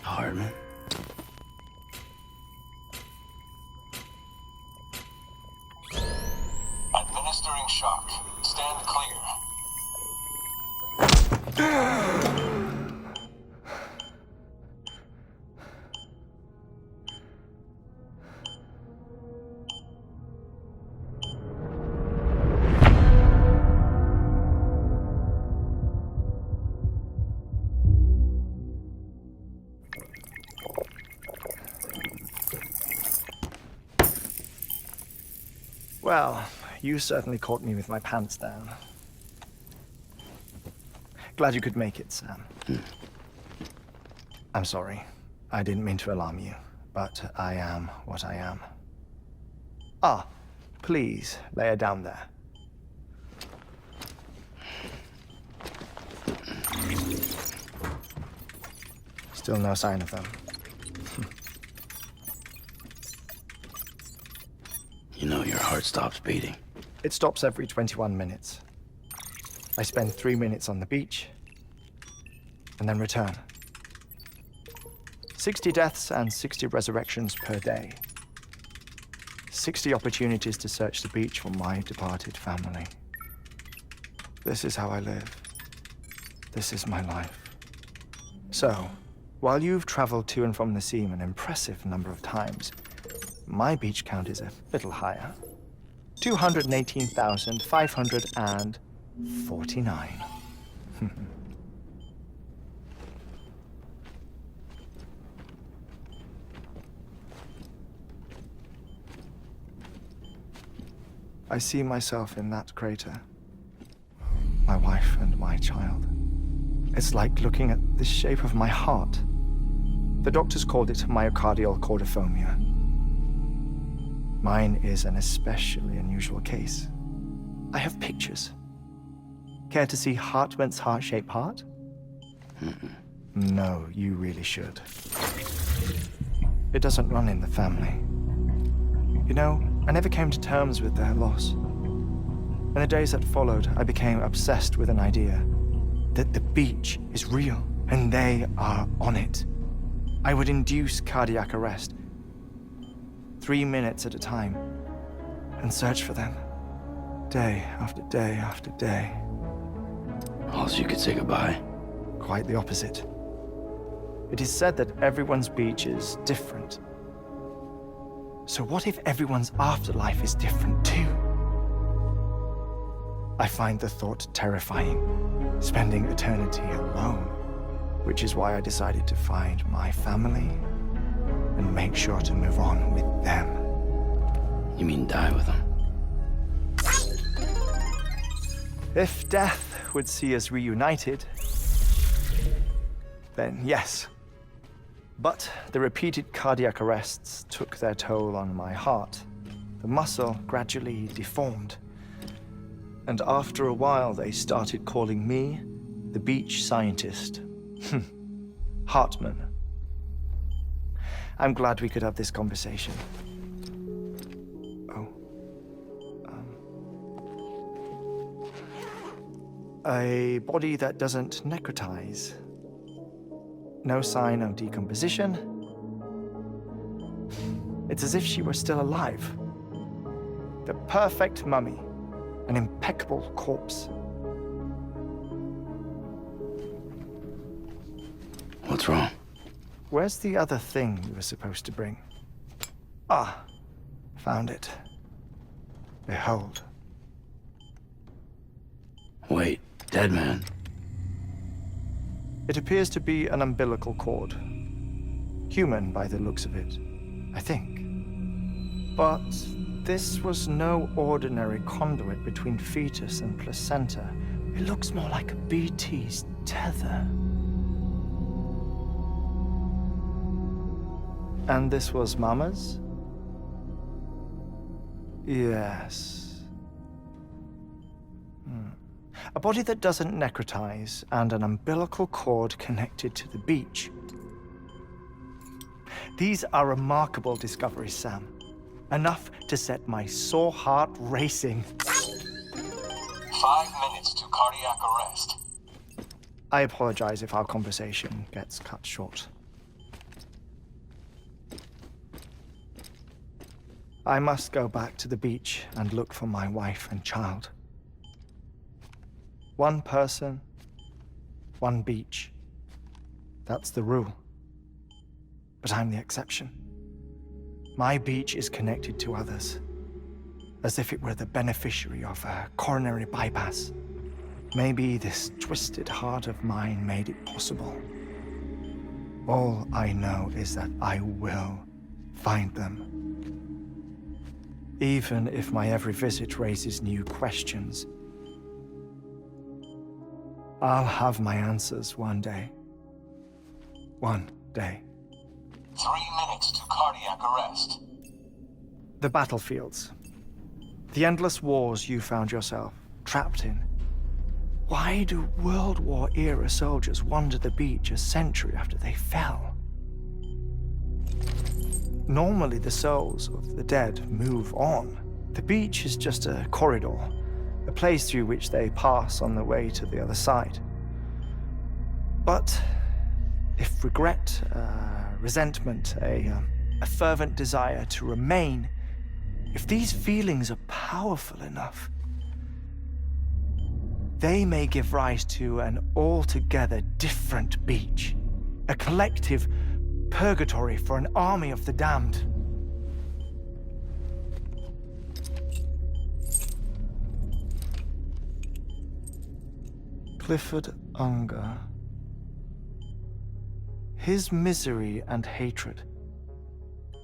Hardman. Administering shock. Stand clear. Well, you certainly caught me with my pants down. Glad you could make it, Sam. I'm sorry. I didn't mean to alarm you, but I am what I am. Ah, please, lay her down there. Still no sign of them. You know your heart stops beating. It stops every 21 minutes. I spend 3 minutes on the beach, and then return. 60 deaths and 60 resurrections per day. 60 opportunities to search the beach for my departed family. This is how I live. This is my life. So, while you've traveled to and from the sea an impressive number of times, my beach count is a little higher. 218,549. I see myself in that crater. My wife and my child. It's like looking at the shape of my heart. The doctors called it myocardial cordiformia. Mine is an especially unusual case. I have pictures. Care to see Hartman's heart-shaped heart? No, you really should. It doesn't run in the family. You know, I never came to terms with their loss. In the days that followed, I became obsessed with an idea that the beach is real and they are on it. I would induce cardiac arrest, 3 minutes at a time, and search for them, day after day after day. Also, you could say goodbye. Quite the opposite. It is said that everyone's beach is different. So what if everyone's afterlife is different too? I find the thought terrifying, spending eternity alone, which is why I decided to find my family and make sure to move on with them. You mean die with them? If death would see us reunited, then yes. But the repeated cardiac arrests took their toll on my heart. The muscle gradually deformed. And after a while, they started calling me the beach scientist. Hartman. I'm glad we could have this conversation. Oh. A body that doesn't necrotize. No sign of decomposition. It's as if she were still alive. The perfect mummy. An impeccable corpse. What's wrong? Where's the other thing you were supposed to bring? Ah, found it. Behold. Wait, dead man. It appears to be an umbilical cord. Human by the looks of it, I think. But this was no ordinary conduit between fetus and placenta. It looks more like a BT's tether. And this was Mama's? Yes. A body that doesn't necrotize and an umbilical cord connected to the beach. These are remarkable discoveries, Sam. Enough to set my sore heart racing. 5 minutes to cardiac arrest. I apologize if our conversation gets cut short. I must go back to the beach and look for my wife and child. One person, one beach. That's the rule. But I'm the exception. My beach is connected to others, as if it were the beneficiary of a coronary bypass. Maybe this twisted heart of mine made it possible. All I know is that I will find them. Even if my every visit raises new questions, I'll have my answers one day. One day. 3 minutes to cardiac arrest. The battlefields. The endless wars you found yourself trapped in. Why do World War-era soldiers wander the beach a century after they fell? Normally, the souls of the dead move on. The beach is just a corridor, a place through which they pass on the way to the other side. But if regret, resentment, a fervent desire to remain, if these feelings are powerful enough, they may give rise to an altogether different beach, a collective purgatory for an army of the damned. Clifford Unger. His misery and hatred,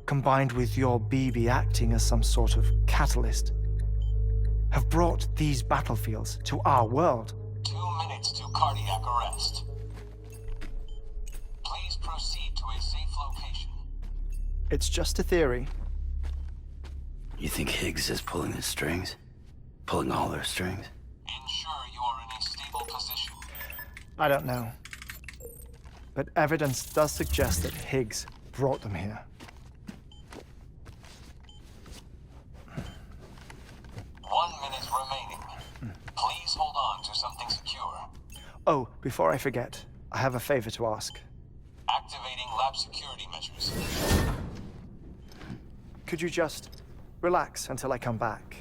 combined with your BB acting as some sort of catalyst, have brought these battlefields to our world. 2 minutes to cardiac arrest. Please proceed to a safe location. It's just a theory. You think Higgs is pulling the strings? Pulling all their strings? Ensure you are in a stable position. I don't know. But evidence does suggest that Higgs brought them here. 1 minute remaining. Please hold on to something secure. Oh, before I forget, I have a favor to ask. Activating lab security measures. Could you just relax until I come back?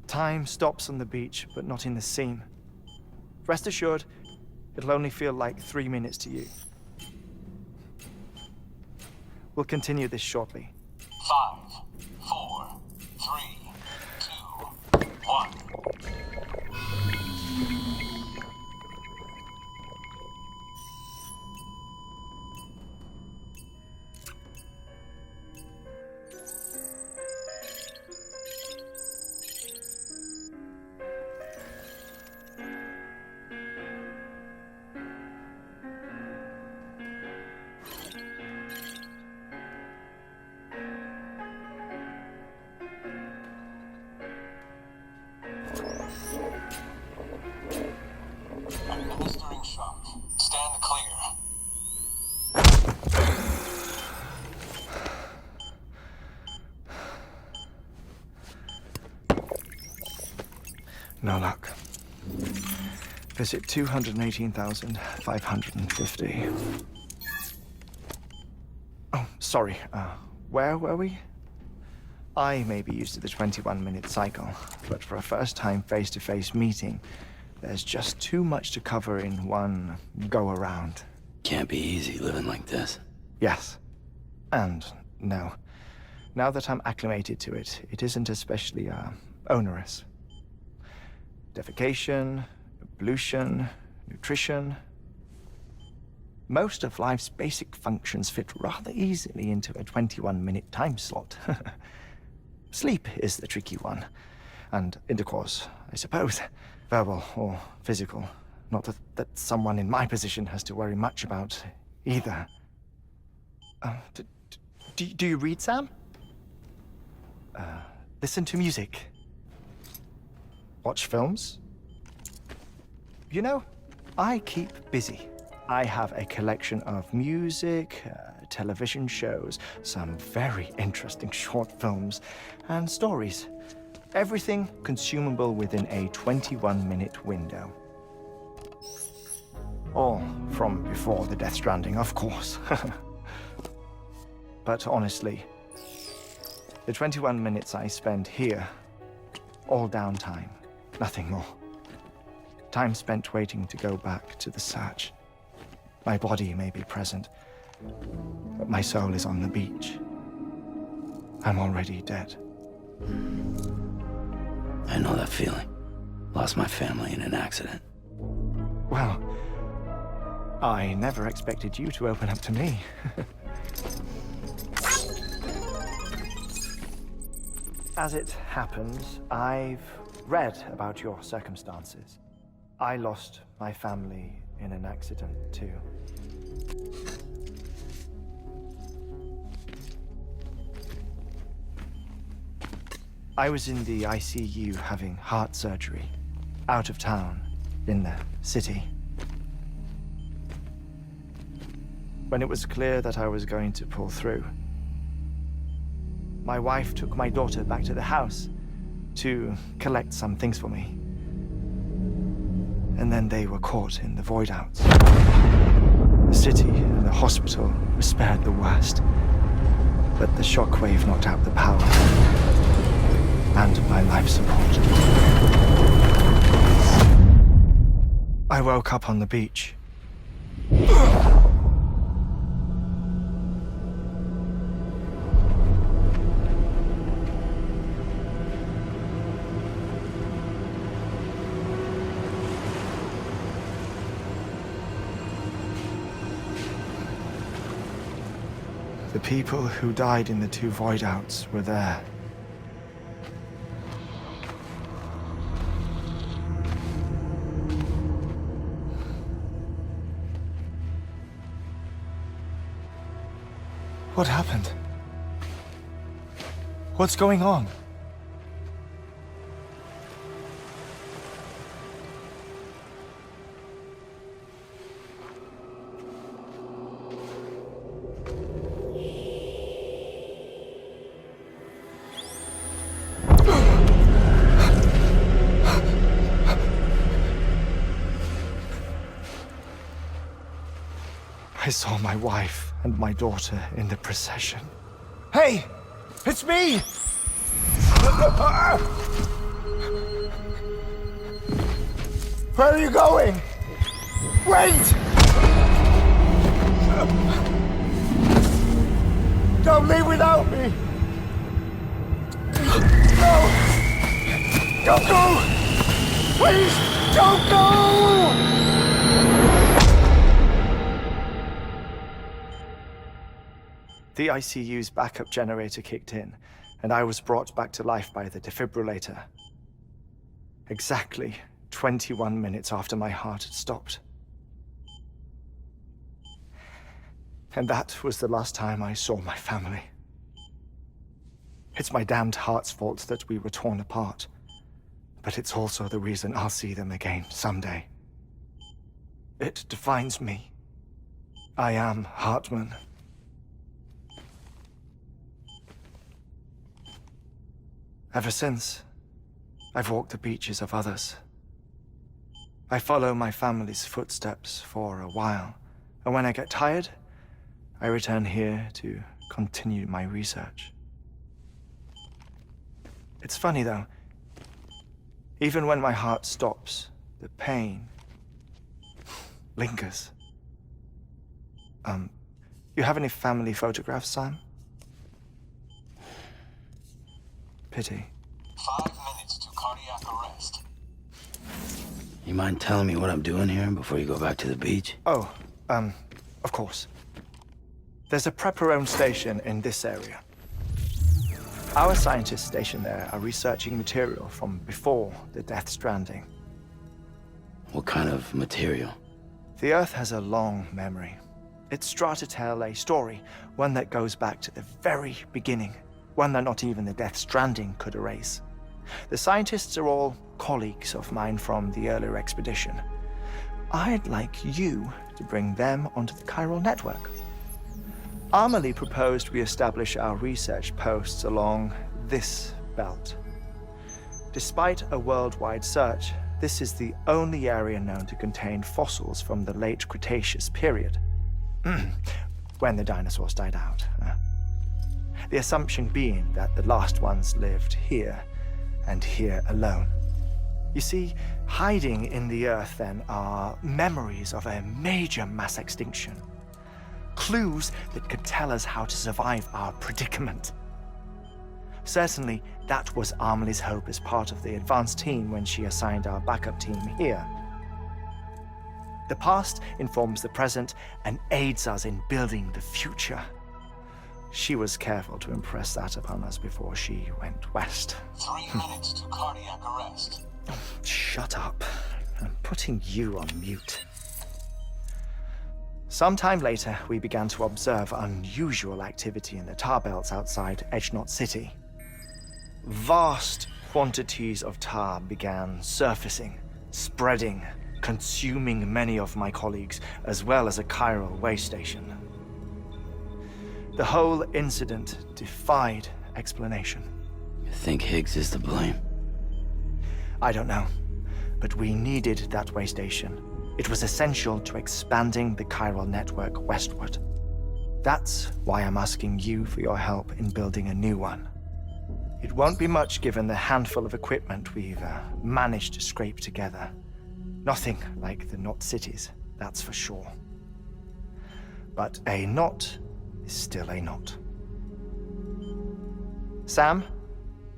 Time stops on the beach, but not in the scene. Rest assured, it'll only feel like 3 minutes to you. We'll continue this shortly. 5, 4, 3, 2, 1. Administering shock. Stand clear. No luck. Visit 218,550. Oh, sorry. Where were we? I may be used to the 21-minute cycle, but for a first-time face-to-face meeting, there's just too much to cover in one go-around. Can't be easy living like this. Yes. And no. Now that I'm acclimated to it, it isn't especially, onerous. Defecation, ablution, nutrition. Most of life's basic functions fit rather easily into a 21-minute time slot. Sleep is the tricky one. And intercourse, I suppose. Verbal or physical. Not that someone in my position has to worry much about either. Do you read, Sam? listen to music, watch films. You know, I keep busy. I have a collection of music, television shows, some very interesting short films, and stories. Everything consumable within a 21-minute window. All from before the Death Stranding, of course. But honestly, the 21 minutes I spend here, all downtime, nothing more. Time spent waiting to go back to the search. My body may be present, but my soul is on the beach. I'm already dead. I know that feeling. Lost my family in an accident. Well, I never expected you to open up to me. As it happens, I've read about your circumstances. I lost my family in an accident, too. I was in the ICU having heart surgery, out of town, in the city. When it was clear that I was going to pull through, my wife took my daughter back to the house to collect some things for me. And then they were caught in the void-outs. The city and the hospital were spared the worst, but the shockwave knocked out the power and my life support. I woke up on the beach. The people who died in the two void-outs were there. What happened? What's going on? I saw my wife and my daughter in the procession. Hey! It's me! Where are you going? Wait! Don't leave without me! No! Don't go! Please, don't go! The ICU's backup generator kicked in, and I was brought back to life by the defibrillator. Exactly 21 minutes after my heart had stopped. And that was the last time I saw my family. It's my damned heart's fault that we were torn apart, but it's also the reason I'll see them again someday. It defines me. I am Hartman. Ever since, I've walked the beaches of others. I follow my family's footsteps for a while, and when I get tired, I return here to continue my research. It's funny though, even when my heart stops, the pain lingers. You have any family photographs, Sam? Pity. 5 minutes to cardiac arrest. You mind telling me what I'm doing here before you go back to the beach? Oh, of course. There's a prepper-owned station in this area. Our scientists stationed there are researching material from before the Death Stranding. What kind of material? The Earth has a long memory. It's trying to tell a story, one that goes back to the very beginning. one that not even the Death Stranding could erase. The scientists are all colleagues of mine from the earlier expedition. I'd like you to bring them onto the chiral network. Amelie proposed we establish our research posts along this belt. Despite a worldwide search, this is the only area known to contain fossils from the late Cretaceous period, when the dinosaurs died out. The assumption being that the last ones lived here, and here alone. You see, hiding in the earth then are memories of a major mass extinction. Clues that could tell us how to survive our predicament. Certainly, that was Amelie's hope as part of the advanced team when she assigned our backup team here. The past informs the present and aids us in building the future. She was careful to impress that upon us before she went west. 3 minutes to cardiac arrest. Shut up. I'm putting you on mute. Sometime later, we began to observe unusual activity in the tar belts outside Edgenot City. Vast quantities of tar began surfacing, spreading, consuming many of my colleagues, as well as a chiral way station. The whole incident defied explanation. You think Higgs is to blame? I don't know, but we needed that way station. It was essential to expanding the chiral network westward. That's why I'm asking you for your help in building a new one. It won't be much given the handful of equipment we've managed to scrape together. Nothing like the knot cities, that's for sure. But a knot is still a knot. Sam,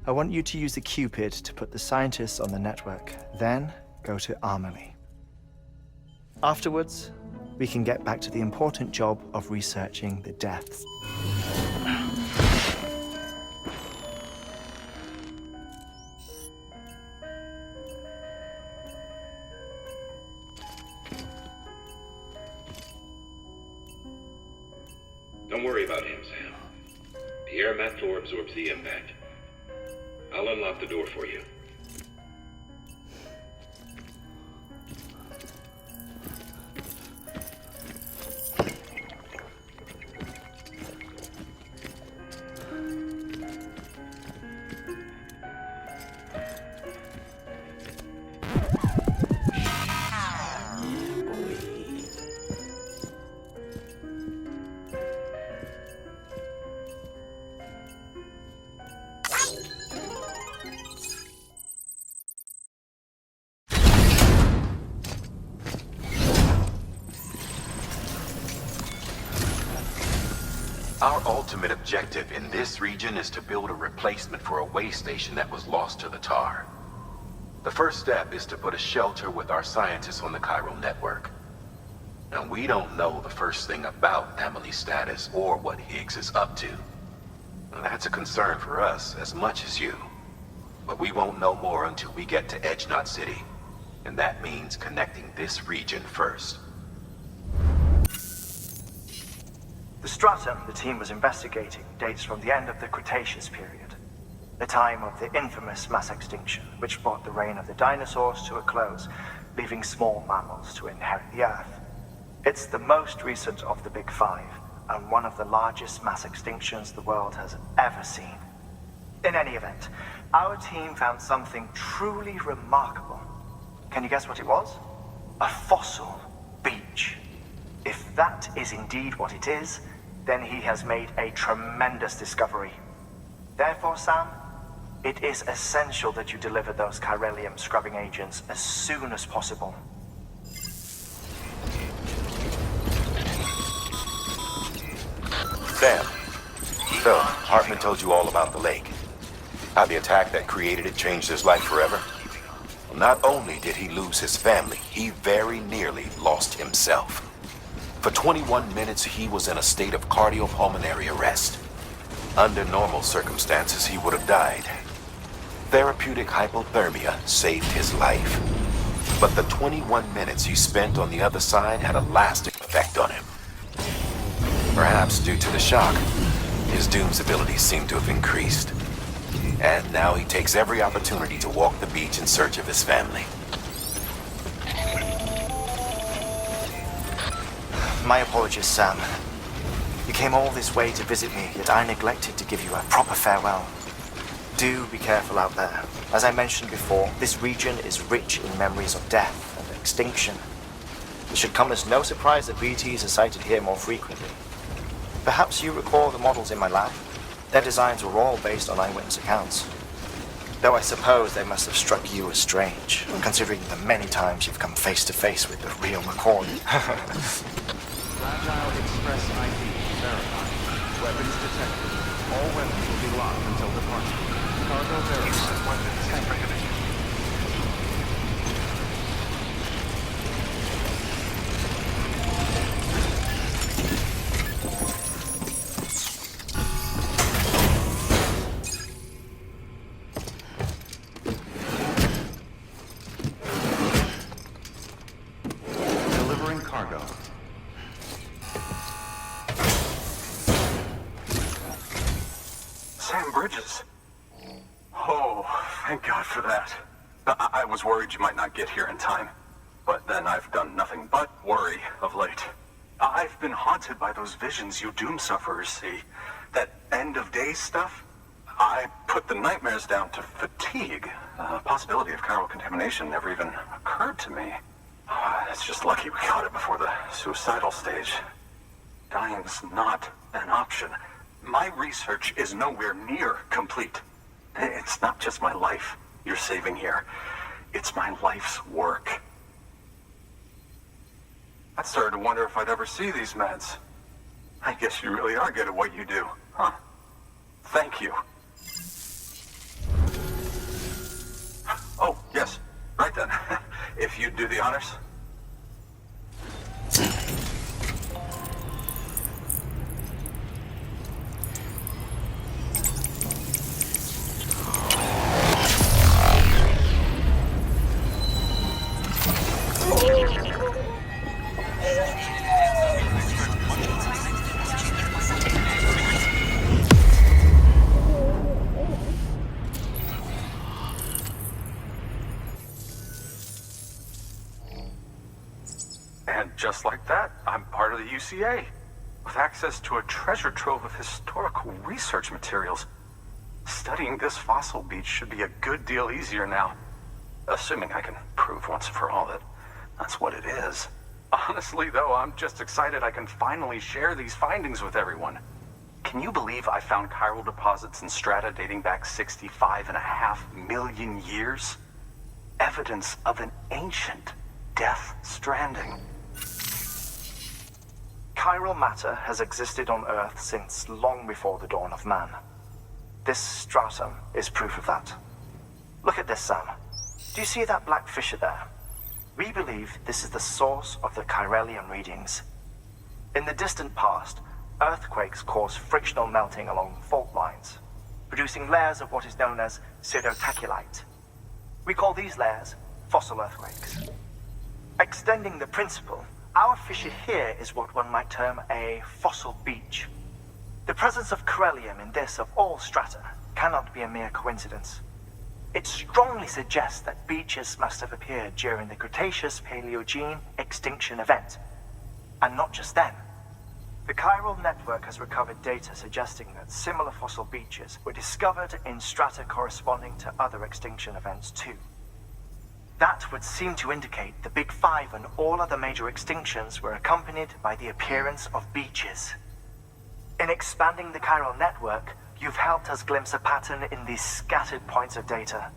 I want you to use the Cupid to put the scientists on the network, then go to Amelie. Afterwards, we can get back to the important job of researching the deaths. Don't worry about him, Sam. The air mat floor absorbs the impact. I'll unlock the door for you. Our ultimate objective in this region is to build a replacement for a way station that was lost to the tar. The first step is to put a shelter with our scientists on the chiral network. Now, we don't know the first thing about Amelie's status or what Higgs is up to. Now, that's a concern for us as much as you. But we won't know more until we get to Edgenot City. And that means connecting this region first. The stratum the team was investigating dates from the end of the Cretaceous period, the time of the infamous mass extinction, which brought the reign of the dinosaurs to a close, leaving small mammals to inherit the Earth. It's the most recent of the Big Five, and one of the largest mass extinctions the world has ever seen. In any event, our team found something truly remarkable. Can you guess what it was? A fossil beach. If that is indeed what it is, then he has made a tremendous discovery. Therefore, Sam, it is essential that you deliver those chiralium scrubbing agents as soon as possible. Sam, Phil, Hartman told you all about the lake. How the attack that created it changed his life forever. Well, not only did he lose his family, he very nearly lost himself. For 21 minutes, he was in a state of cardiopulmonary arrest. Under normal circumstances, he would have died. Therapeutic hypothermia saved his life. But the 21 minutes he spent on the other side had a lasting effect on him. Perhaps due to the shock, His Doom's abilities seem to have increased. And now he takes every opportunity to walk the beach in search of his family. My apologies, Sam. You came all this way to visit me, yet I neglected to give you a proper farewell. Do be careful out there. As I mentioned before, this region is rich in memories of death and extinction. It should come as no surprise that BTs are sighted here more frequently. Perhaps you recall the models in my lab? Their designs were all based on eyewitness accounts. Though I suppose they must have struck you as strange, considering the many times you've come face to face with the real McCoy. Fragile Express ID verified. Weapons detected. All weapons will be locked until departure. Cargo verified. Weapons activated. Delivering cargo. Sam Bridges. Oh, thank God for that. I was worried you might not get here in time. But then I've done nothing but worry of late. I've been haunted by those visions you Doom sufferers see. That end of days stuff. I put the nightmares down to fatigue. The possibility of chiral contamination never even occurred to me. It's just lucky we caught it before the suicidal stage. Dying's not an option. My research is nowhere near complete. It's not just my life you're saving here. It's my life's work. I started to wonder if I'd ever see these meds. I guess you really are good at what you do, huh? Thank you. Oh, yes. Right then. If you'd do the honors. And just like that, I'm part of the UCA, with access to a treasure trove of historical research materials. Studying this fossil beach should be a good deal easier now, assuming I can prove once and for all that that's what it is. Honestly, though, I'm just excited I can finally share these findings with everyone. Can you believe I found chiral deposits in strata dating back 65.5 million years? Evidence of an ancient death stranding. Chiral matter has existed on Earth since long before the dawn of man. This stratum is proof of that. Look at this, Sam. Do you see that black fissure there? We believe this is the source of the chiralium readings. In the distant past, earthquakes caused frictional melting along fault lines, producing layers of what is known as pseudotachylite. We call these layers fossil earthquakes. Extending the principle, our fissure here is what one might term a fossil beach. The presence of chiralium in this of all strata cannot be a mere coincidence. It strongly suggests that beaches must have appeared during the Cretaceous-Paleogene extinction event. And not just then. The chiral network has recovered data suggesting that similar fossil beaches were discovered in strata corresponding to other extinction events too. That would seem to indicate the Big Five and all other major extinctions were accompanied by the appearance of beaches. In expanding the chiral network, you've helped us glimpse a pattern in these scattered points of data.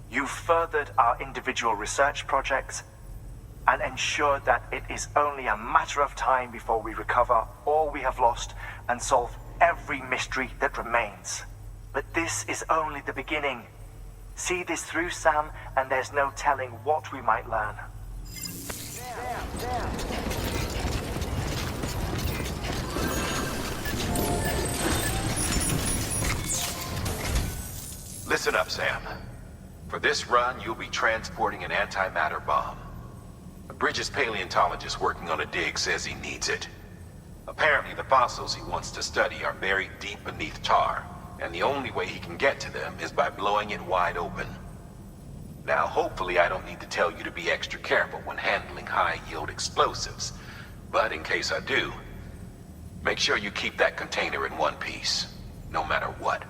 You've furthered our individual research projects and ensured that it is only a matter of time before we recover all we have lost and solve every mystery that remains. But this is only the beginning. See this through, Sam, and there's no telling what we might learn. Listen up, Sam. For this run, you'll be transporting an antimatter bomb. A Bridges paleontologist working on a dig says he needs it. Apparently, the fossils he wants to study are buried deep beneath tar, and the only way he can get to them is by blowing it wide open. Now, hopefully I don't need to tell you to be extra careful when handling high-yield explosives, but in case I do, make sure you keep that container in one piece, no matter what.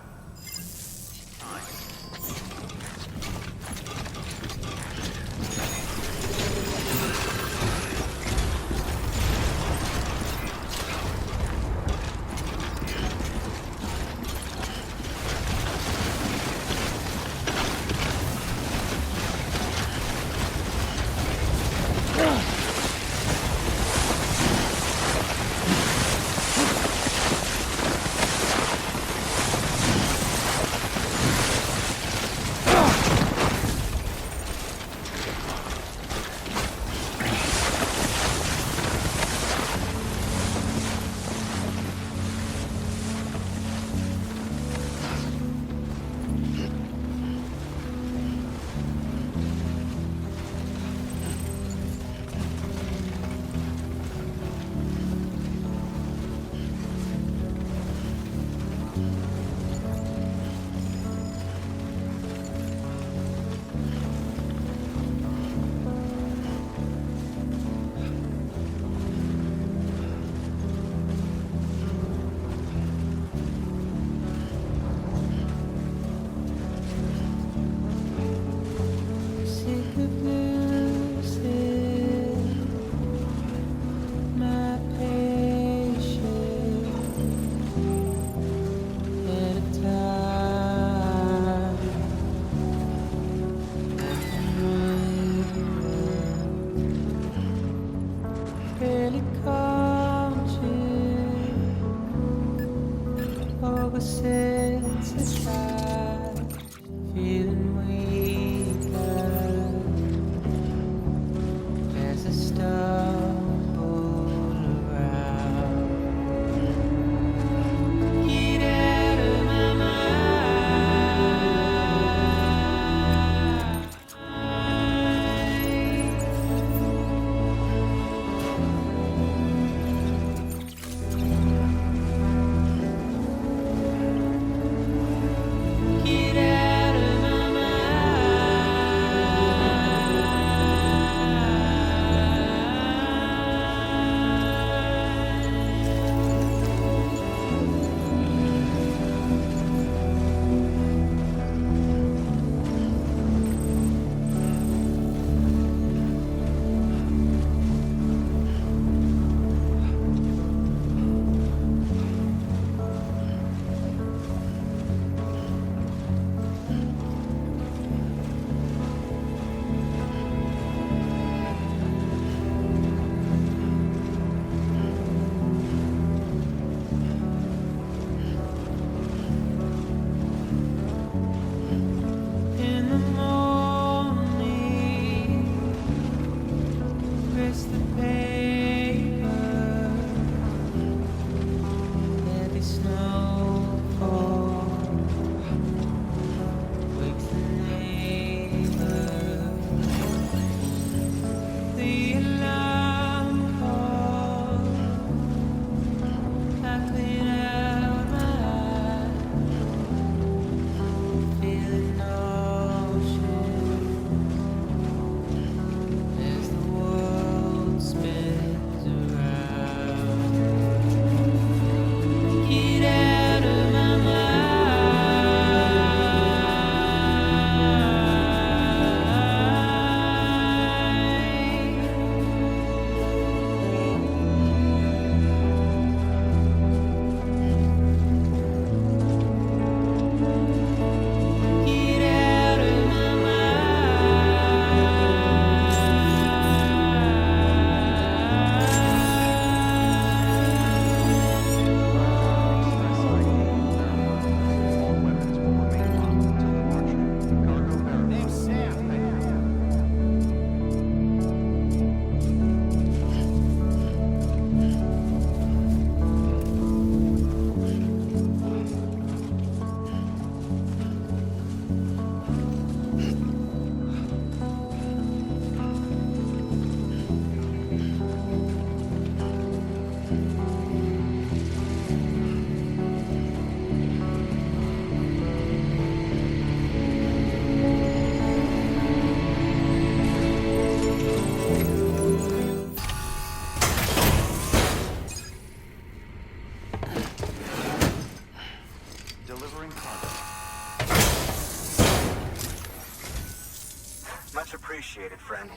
appreciate it, friend.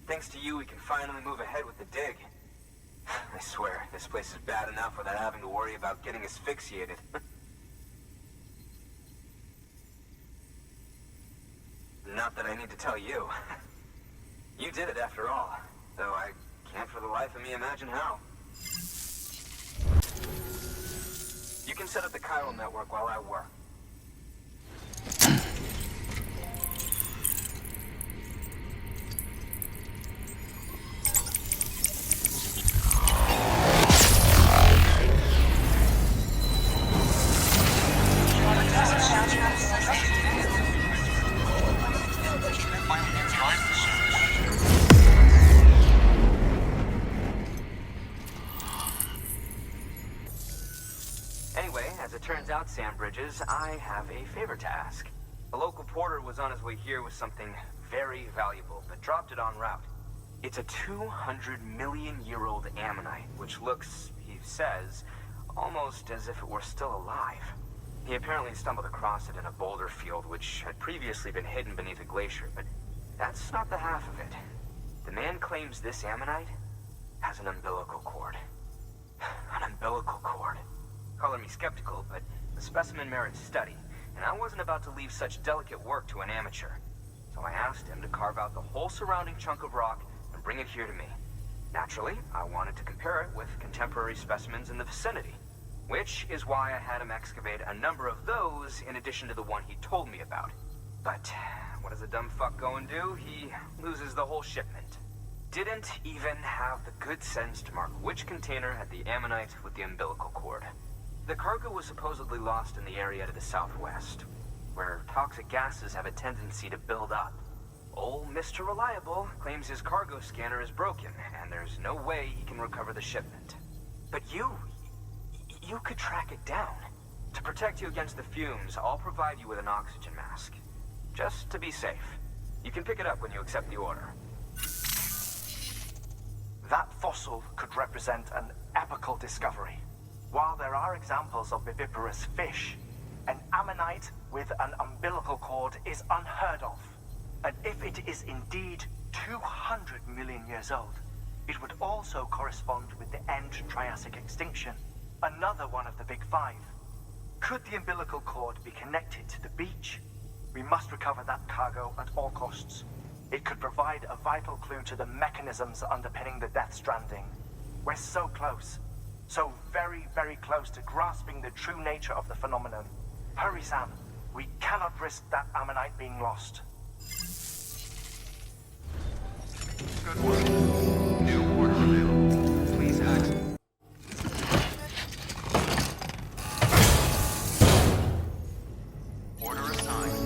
Thanks to you, we can finally move ahead with the dig. I swear, this place is bad enough without having to worry about getting asphyxiated. Not that I need to tell you. You did it after all, though I can't for the life of me imagine how. You can set up the chiral network while I work. Anyway, as it turns out, Sam Bridges, I have a favor to ask. A local porter was on his way here with something very valuable, but dropped it en route. It's a 200-million-year-old ammonite, which looks, he says, almost as if it were still alive. He apparently stumbled across it in a boulder field, which had previously been hidden beneath a glacier, but that's not the half of it. The man claims this ammonite has an umbilical cord. An umbilical cord. Color me skeptical, but the specimen merits study, and I wasn't about to leave such delicate work to an amateur. So I asked him to carve out the whole surrounding chunk of rock and bring it here to me. Naturally, I wanted to compare it with contemporary specimens in the vicinity, which is why I had him excavate a number of those in addition to the one he told me about. But what does a dumb fuck go and do? He loses the whole shipment. Didn't even have the good sense to mark which container had the ammonite with the umbilical cord. The cargo was supposedly lost in the area to the southwest, where toxic gases have a tendency to build up. Old Mr. Reliable claims his cargo scanner is broken, and there's no way he can recover the shipment. But you could track it down. To protect you against the fumes, I'll provide you with an oxygen mask. Just to be safe. You can pick it up when you accept the order. That fossil could represent an epochal discovery. While there are examples of viviparous fish, an ammonite with an umbilical cord is unheard of. And if it is indeed 200 million years old, it would also correspond with the end Triassic extinction, another one of the big five. Could the umbilical cord be connected to the beach? We must recover that cargo at all costs. It could provide a vital clue to the mechanisms underpinning the death stranding. We're so close. So very, very close to grasping the true nature of the phenomenon. Hurry, Sam. We cannot risk that ammonite being lost. Good work. New order available. Please access. Order assigned.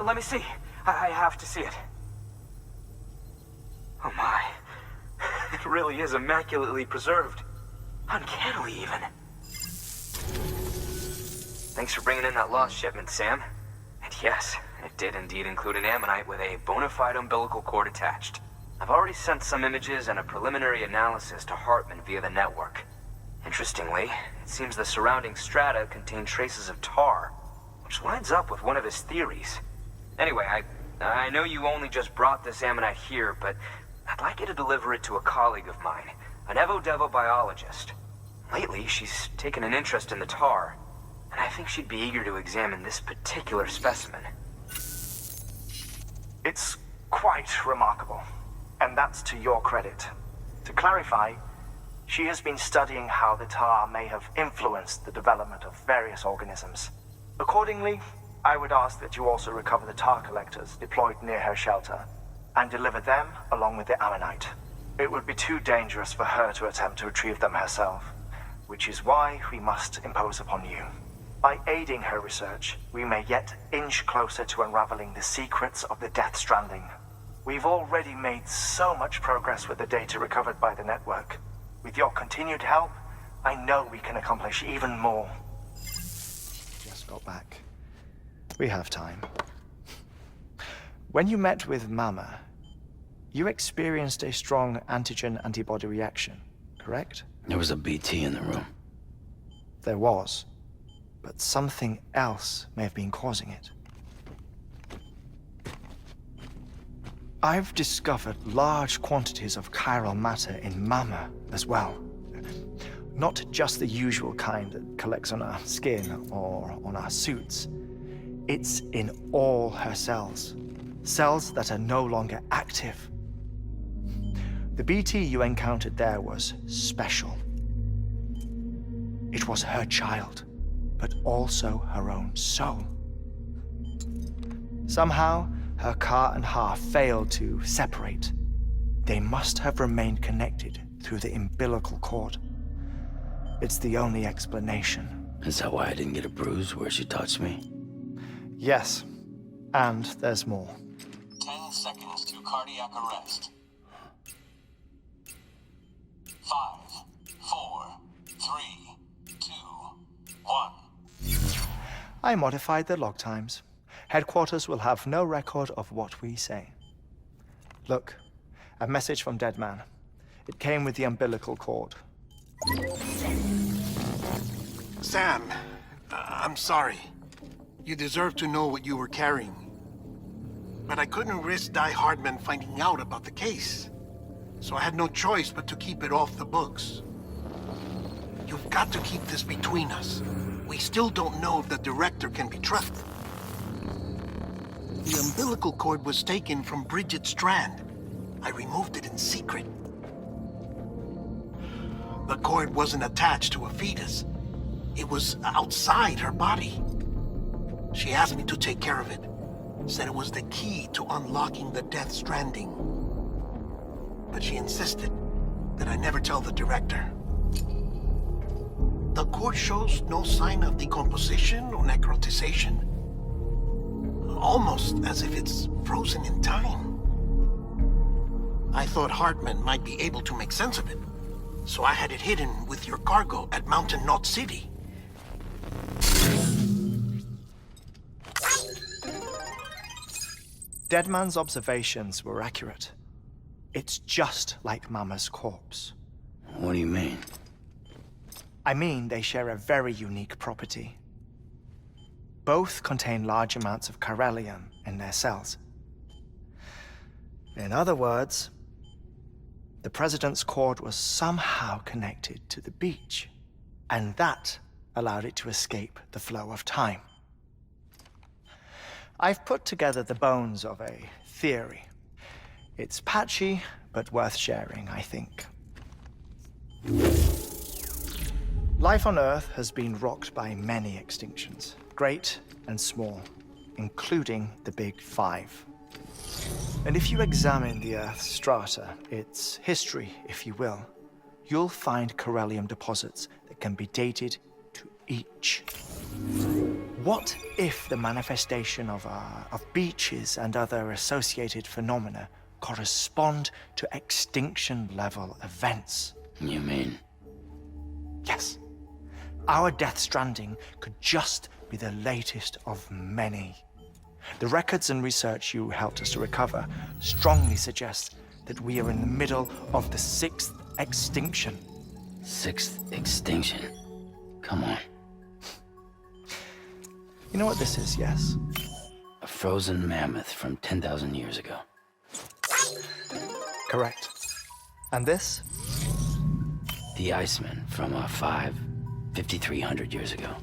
let me see. I have to see it. Oh my. It really is immaculately preserved. Uncannily, even. Thanks for bringing in that lost shipment, Sam. And yes, it did indeed include an ammonite with a bona fide umbilical cord attached. I've already sent some images and a preliminary analysis to Hartman via the network. Interestingly, it seems the surrounding strata contain traces of tar, which lines up with one of his theories. Anyway, I know you only just brought this ammonite here, but I'd like you to deliver it to a colleague of mine, an Evo-Devo biologist. Lately, she's taken an interest in the tar, and I think she'd be eager to examine this particular specimen. It's quite remarkable, and that's to your credit. To clarify, she has been studying how the tar may have influenced the development of various organisms. Accordingly, I would ask that you also recover the tar collectors deployed near her shelter and deliver them along with the ammonite. It would be too dangerous for her to attempt to retrieve them herself, which is why we must impose upon you. By aiding her research, we may yet inch closer to unraveling the secrets of the Death Stranding. We've already made so much progress with the data recovered by the network. With your continued help, I know we can accomplish even more. Just got back. We have time. When you met with Mama, you experienced a strong antigen-antibody reaction, correct? There was a BT in the room. There was, but something else may have been causing it. I've discovered large quantities of chiral matter in Mama as well. Not just the usual kind that collects on our skin or on our suits. It's in all her cells. Cells that are no longer active. The BT you encountered there was special. It was her child, but also her own soul. Somehow, her car and half failed to separate. They must have remained connected through the umbilical cord. It's the only explanation. Is that why I didn't get a bruise where she touched me? Yes, and there's more. 10 seconds to cardiac arrest. 5, 4, 3, 2, 1. I modified the log times. Headquarters will have no record of what we say. Look, a message from Deadman. It came with the umbilical cord. Sam, I'm sorry. You deserve to know what you were carrying. But I couldn't risk Die Hardman finding out about the case. So I had no choice but to keep it off the books. You've got to keep this between us. We still don't know if the director can be trusted. The umbilical cord was taken from Bridget Strand. I removed it in secret. The cord wasn't attached to a fetus. It was outside her body. She asked me to take care of it. Said it was the key to unlocking the Death Stranding. But she insisted that I never tell the director. The cord shows no sign of decomposition or necrotization. Almost as if it's frozen in time. I thought Hartman might be able to make sense of it, so I had it hidden with your cargo at Mountain Knot City. Deadman's observations were accurate. It's just like Mama's corpse. What do you mean? I mean, they share a very unique property. Both contain large amounts of chiralium in their cells. In other words, the President's cord was somehow connected to the beach, and that allowed it to escape the flow of time. I've put together the bones of a theory. It's patchy, but worth sharing, I think. Life on Earth has been rocked by many extinctions, great and small, including the Big Five. And if you examine the Earth's strata, its history, if you will, you'll find chiralium deposits that can be dated to each. What if the manifestation of beaches and other associated phenomena correspond to extinction-level events? You mean? Yes. Our Death Stranding could just be the latest of many. The records and research you helped us to recover strongly suggest that we are in the middle of the 6th extinction. 6th extinction? Come on. You know what this is, yes? A frozen mammoth from 10,000 years ago. Correct. And this? The Iceman from 5,300 years ago.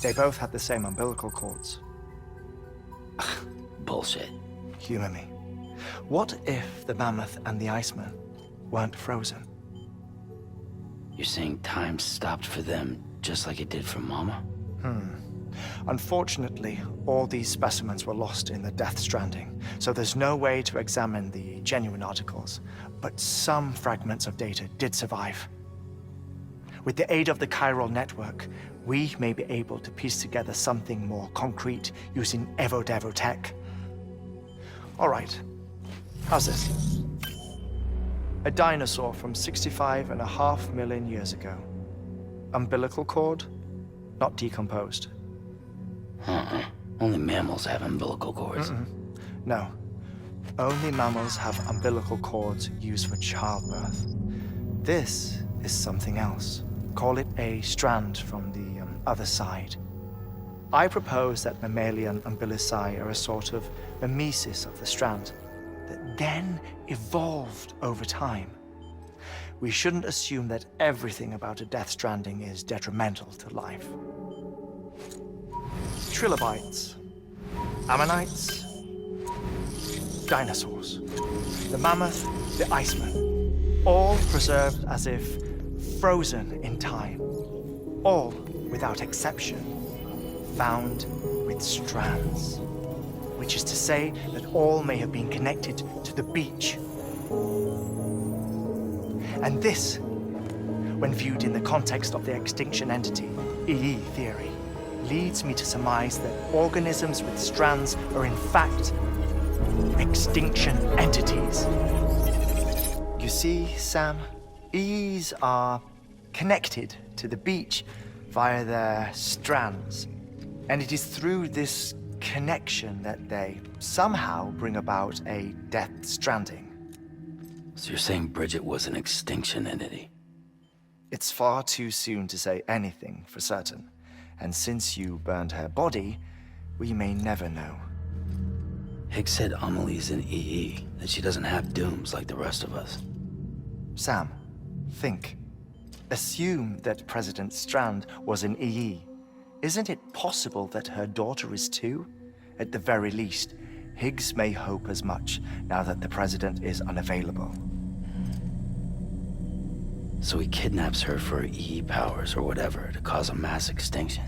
They both had the same umbilical cords. Bullshit. Humor me. What if the mammoth and the Iceman weren't frozen? You're saying time stopped for them just like it did for Mama? Unfortunately, all these specimens were lost in the Death Stranding, so there's no way to examine the genuine articles, but some fragments of data did survive. With the aid of the chiral network, we may be able to piece together something more concrete using Evo-Devo tech. All right, how's this? A dinosaur from 65.5 million years ago. Umbilical cord, not decomposed. Only mammals have umbilical cords. No. Only mammals have umbilical cords used for childbirth. This is something else. Call it a strand from the other side. I propose that mammalian umbilici are a sort of mimesis of the strand that then evolved over time. We shouldn't assume that everything about a Death Stranding is detrimental to life. Trilobites, ammonites, dinosaurs, the mammoth, the Iceman, all preserved as if frozen in time, all without exception, found with strands, which is to say that all may have been connected to the beach. And this, when viewed in the context of the extinction entity, EE theory, leads me to surmise that organisms with strands are in fact extinction entities. You see, Sam, EEs are connected to the beach via their strands. And it is through this connection that they somehow bring about a Death Stranding. So you're saying Bridget was an extinction entity? It's far too soon to say anything for certain. And since you burned her body, we may never know. Higgs said Amelie's an EE, that she doesn't have dooms like the rest of us. Sam, think. Assume that President Strand was an EE. Isn't it possible that her daughter is too? At the very least, Higgs may hope as much now that the president is unavailable. So he kidnaps her for EE powers or whatever to cause a mass extinction.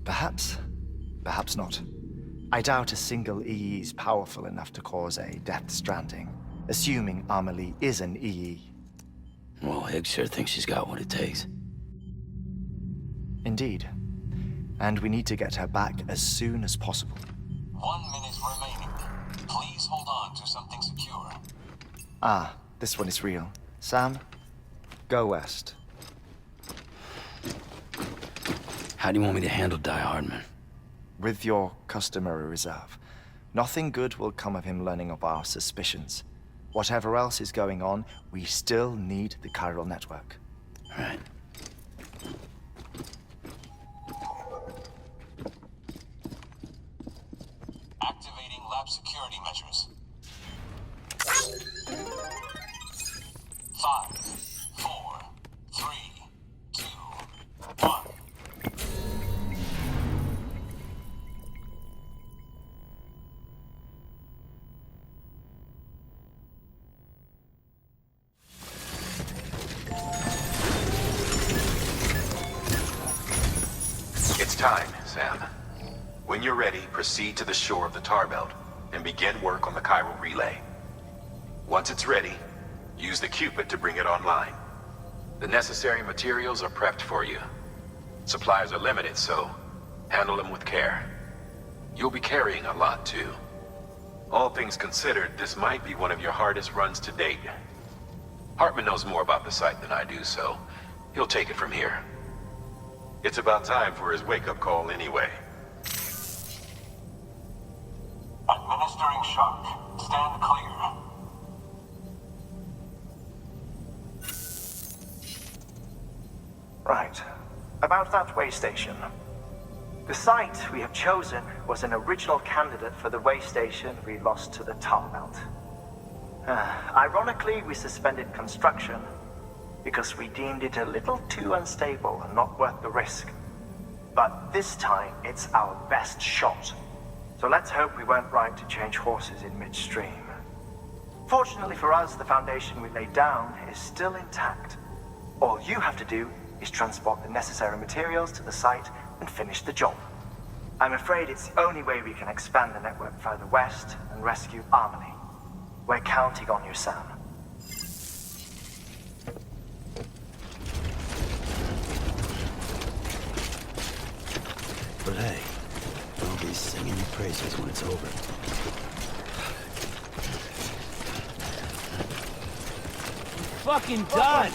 Perhaps. Perhaps not. I doubt a single EE is powerful enough to cause a Death Stranding, assuming Amelie is an EE. Well, Higgs sure thinks she's got what it takes. Indeed. And we need to get her back as soon as possible. 1 minute remaining. Please hold on to something secure. Ah, this one is real. Sam, go west. How do you want me to handle Die Hardman? With your customary reserve. Nothing good will come of him learning of our suspicions. Whatever else is going on, we still need the chiral network. Right. Activating lab security measures. 5, 4, 3, 2, 1. It's time, Sam. When you're ready, proceed to the shore of the tar belt and begin work on the chiral relay. Once it's ready, use the Cupid to bring it online. The necessary materials are prepped for you. Supplies are limited, so handle them with care. You'll be carrying a lot, too. All things considered, this might be one of your hardest runs to date. Hartman knows more about the site than I do, so he'll take it from here. It's about time for his wake-up call anyway. Administering shock. Stand clear. Right. About that way station. The site we have chosen was an original candidate for the way station we lost to the tar belt. Ironically, we suspended construction because we deemed it a little too unstable and not worth the risk. But this time, it's our best shot. So let's hope we weren't right to change horses in midstream. Fortunately for us, the foundation we laid down is still intact. All you have to do is transport the necessary materials to the site and finish the job. I'm afraid it's the only way we can expand the network further west and rescue Harmony. We're counting on you, Sam. But hey, I'll be singing your praises when it's over. Fucking done!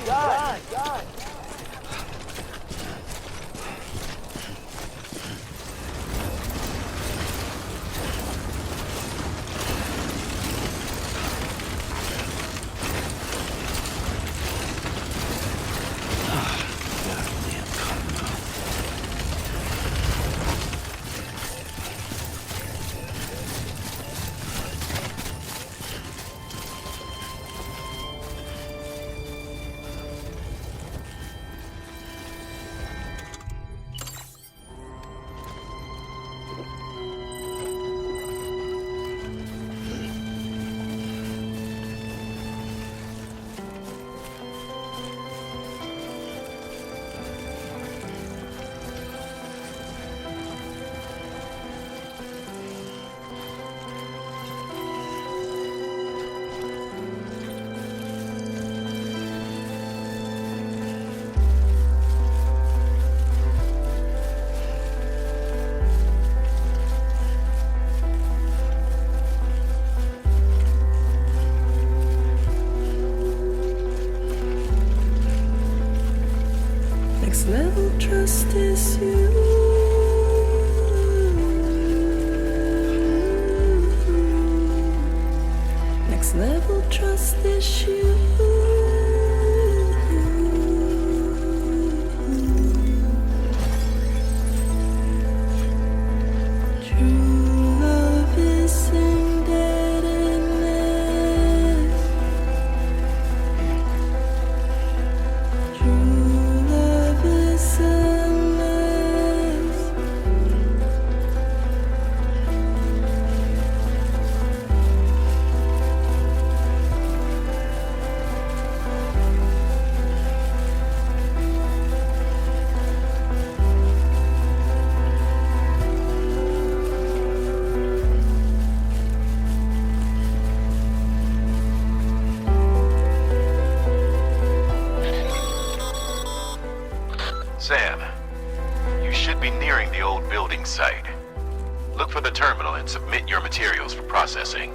Level trust is you. Next level trust is you. True love is indebtedness. True Sam, you should be nearing the old building site. Look for the terminal and submit your materials for processing.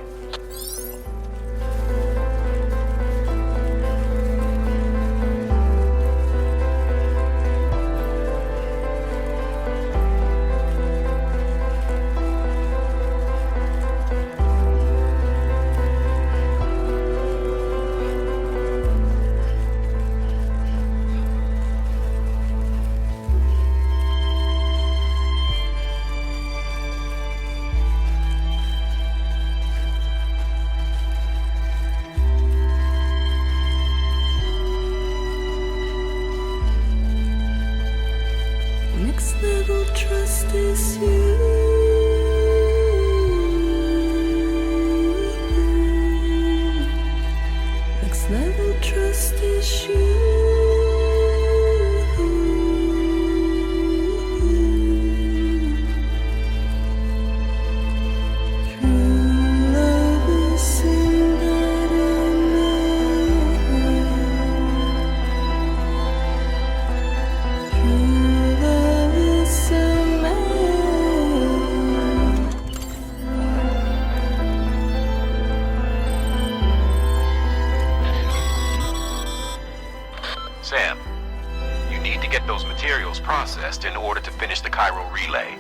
processed in order to finish the Cairo relay.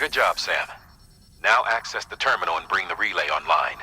Good job, Sam. Now access the terminal and bring the relay online.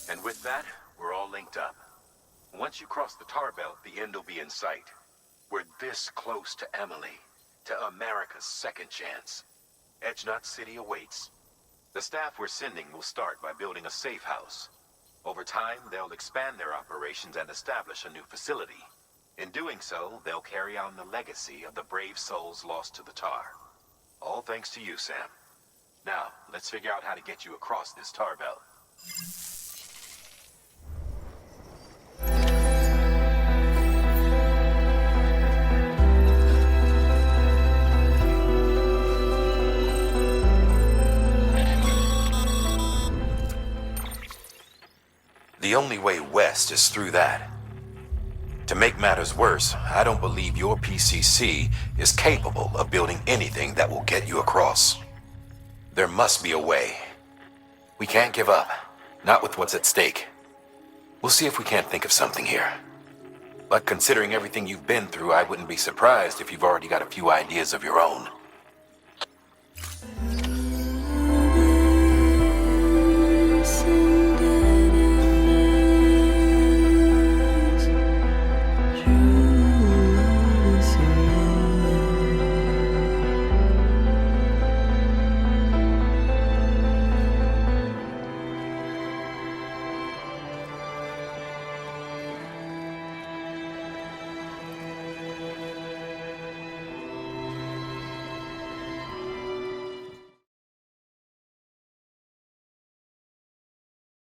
And with that, we're all linked up. Once you cross the tar belt, the end will be in sight. We're this close to Emily, to America's second chance. Edgenut City awaits. The staff we're sending will start by building a safe house. Over time, they'll expand their operations and establish a new facility. In doing so, they'll carry on the legacy of the brave souls lost to the tar. All thanks to you, Sam. Now, let's figure out how to get you across this tar belt. The only way west is through that. To make matters worse, I don't believe your PCC is capable of building anything that will get you across. There must be a way. We can't give up, not with what's at stake. We'll see if we can't think of something here. But considering everything you've been through, I wouldn't be surprised if you've already got a few ideas of your own.